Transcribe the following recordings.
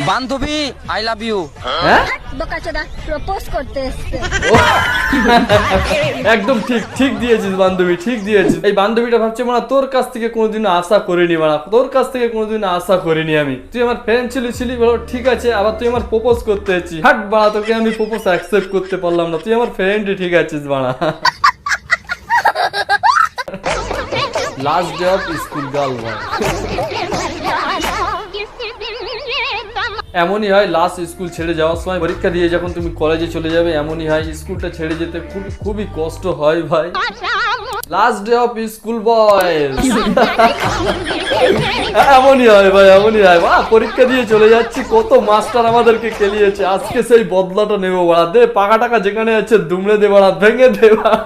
বান্ধবী I love you. হ্যাঁ বোকাচোদা propose করতে এসছে। একদম ঠিক ঠিক দিয়েছিস বান্ধবী, ঠিক দিয়েছিস। এই বান্ধবীটা ভাবছে মানে তোর কাছ থেকে কোনোদিন আশা করিনি, মানে তোর কাছ থেকে কোনোদিন আশা করিনি আমি। তুই আমার ফ্রেন্ড ছিলি বলো ঠিক আছে, আবার তুই আমার প্রপোজ করতে এসেছিস। হাট বাড়া, তোকে আমি প্রপোজ অ্যাকসেপ্ট করতে পারলাম না। তুই আমার ফ্রেন্ডই ঠিক আছিস বাড়া। Last day of school girl ভাই, এমনই হয় লাস্ট স্কুল ছেড়ে যাওয়ার সময়, পরীক্ষা দিয়ে যখন তুমি কলেজে চলে যাবে, এমনই হয় স্কুলটা ছেড়ে যেতে খুবই কষ্ট হয় ভাই। Last day of school boys, এমনই হয় ভাই, এমনই হয়। বা পরীক্ষা দিয়ে চলে যাচ্ছি, কত মাস্টার আমাদেরকে কেলিয়েছে, আজকে সেই বদলাটা নেবো বাড়া। দে পাকা টাকা যেখানে আছে দুমড়ে দে বাড়া, ভেঙে দে বাড়া।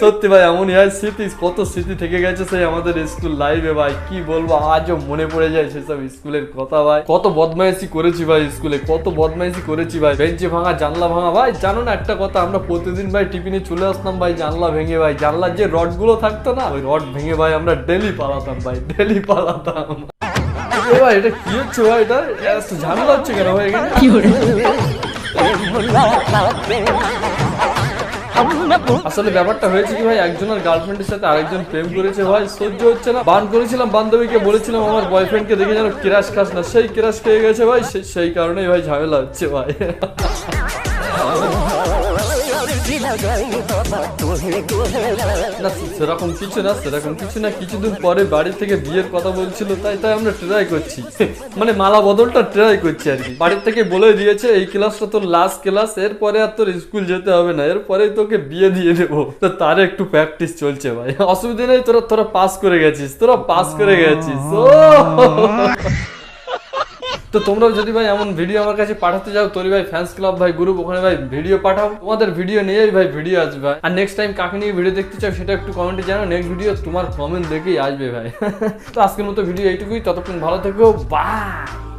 সত্যি ভাই এমনই হয়। স্মৃতি, কত স্মৃতি থেকে গেছে সেই আমাদের স্কুল লাইফে ভাই, কি বলবো, আজও মনে পড়ে যায় সেসব স্কুলের কথা ভাই। কত বদমাইশি করেছি ভাই স্কুলে, কত বদমাইশি করেছি ভাই। বেঞ্চে ভাঙা, জানলা ভাঙা ভাই। জানো না একটা কথা, আমরা প্রতিদিন ভাই টিফিনে চলে আসতাম ভাই জানলা ভেঙে ভাই। জানলার যে রড গুলো থাকতো না, ওই রড ভেঙে ভাই আমরা ডেলি পালাতাম ভাই, ডেলি পালাতাম। ভাই এটা কি হচ্ছে ভাই, এটা ঝামেলা হচ্ছে কেন ভাই এখানে? আসলে ব্যাপারটা হয়েছে কি ভাই, একজনের গার্লফ্রেন্ডের সাথে আরেকজন প্রেম করেছে ভাই, সহ্য হচ্ছে না। বান করেছিলাম, বান্ধবীকে বলেছিলাম আমার বয়ফ্রেন্ডকে দেখে যেন ক্রাশ খাস না, সেই ক্রাশ খেয়ে গেছে ভাই। সেই কারণেই ভাই ঝামেলা হচ্ছে ভাই। না সেরকম কিছু না, কিছুদিন পরে বাড়ি থেকে বিয়ের কথা বলছিল, তাই আমরা ট্রাই করছি, মানে মালা বদলটা ট্রাই করছি আর কি। বাড়ির থেকে বলে দিয়েছে এই ক্লাসটা তোর লাস্ট ক্লাস, এরপরে আর তোর স্কুল যেতে হবে না, এরপরে তোকে বিয়ে দিয়ে দেবো। তো তার একটু প্র্যাকটিস চলছে ভাই, অসুবিধা নেই। তোরা পাস করে গেছিস, ও তো তোমরাও যদি ভাই এমন ভিডিও আমার কাছে পাঠাতে যাও, তোর ভাই ফ্যান্স ক্লাব ভাই গ্রুপ, ওখানে ভাই ভিডিও পাঠাও, তোমাদের ভিডিও নিয়েই ভাই ভিডিও আসবে ভাই। আর নেক্সট টাইম কাকে নিয়ে ভিডিও দেখতে চাও সেটা একটু কমেন্টে জানাও, নেক্সট ভিডিও তোমার কমেন্ট দেখেই আসবে ভাই। তো আজকের মতো ভিডিও এইটুকুই, ততক্ষণ ভালো থেকো, বাই।